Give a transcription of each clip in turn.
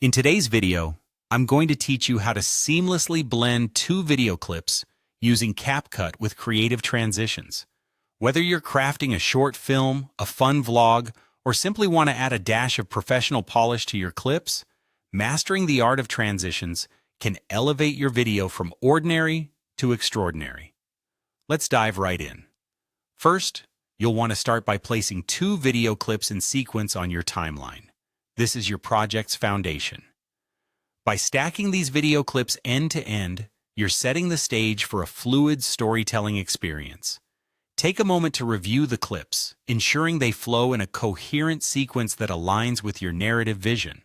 In today's video, I'm going to teach you how to seamlessly blend two video clips using CapCut with creative transitions. Whether you're crafting a short film, a fun vlog, or simply want to add a dash of professional polish to your clips, mastering the art of transitions can elevate your video from ordinary to extraordinary. Let's dive right in. First, you'll want to start by placing two video clips in sequence on your timeline. This is your project's foundation. By stacking these video clips end to end, you're setting the stage for a fluid storytelling experience. Take a moment to review the clips, ensuring they flow in a coherent sequence that aligns with your narrative vision.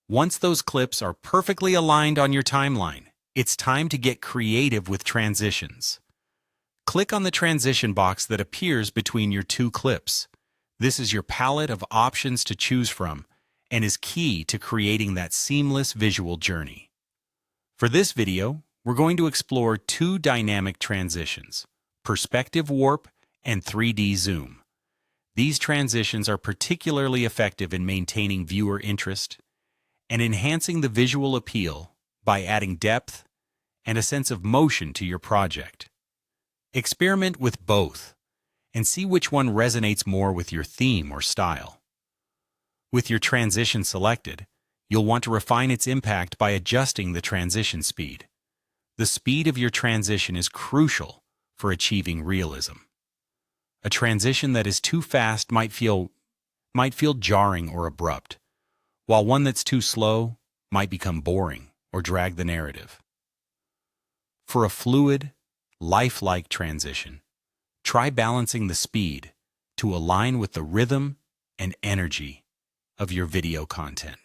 Once those clips are perfectly aligned on your timeline, it's time to get creative with transitions. Click on the transition box that appears between your two clips. This is your palette of options to choose from and is key to creating that seamless visual journey. For this video, we're going to explore two dynamic transitions, perspective warp and 3D zoom. These transitions are particularly effective in maintaining viewer interest and enhancing the visual appeal by adding depth and a sense of motion to your project. Experiment with both and see which one resonates more with your theme or style. With your transition selected, you'll want to refine its impact by adjusting the transition speed. The speed of your transition is crucial for achieving realism. A transition that is too fast might feel jarring or abrupt, while one that's too slow might become boring or drag the narrative. For a fluid, lifelike transition, try balancing the speed to align with the rhythm and energy of your video content.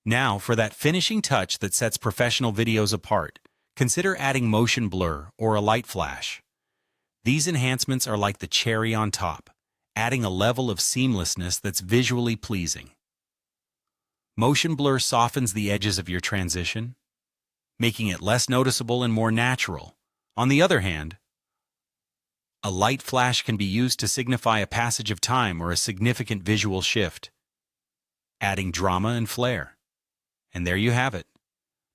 Now, for that finishing touch that sets professional videos apart, consider adding motion blur or a light flash. These enhancements are like the cherry on top, adding a level of seamlessness that's visually pleasing. Motion blur softens the edges of your transition, making it less noticeable and more natural. On the other hand, a light flash can be used to signify a passage of time or a significant visual shift, adding drama and flair. And there you have it,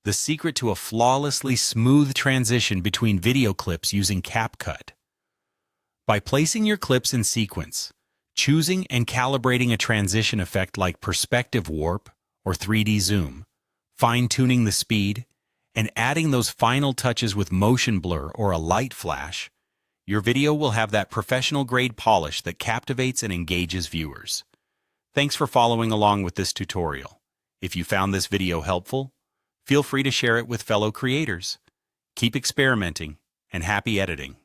the secret to a flawlessly smooth transition between video clips using CapCut. By placing your clips in sequence, choosing and calibrating a transition effect like perspective warp or 3D zoom, fine-tuning the speed, and adding those final touches with motion blur or a light flash, your video will have that professional-grade polish that captivates and engages viewers. Thanks for following along with this tutorial. If you found this video helpful, feel free to share it with fellow creators. Keep experimenting, and happy editing.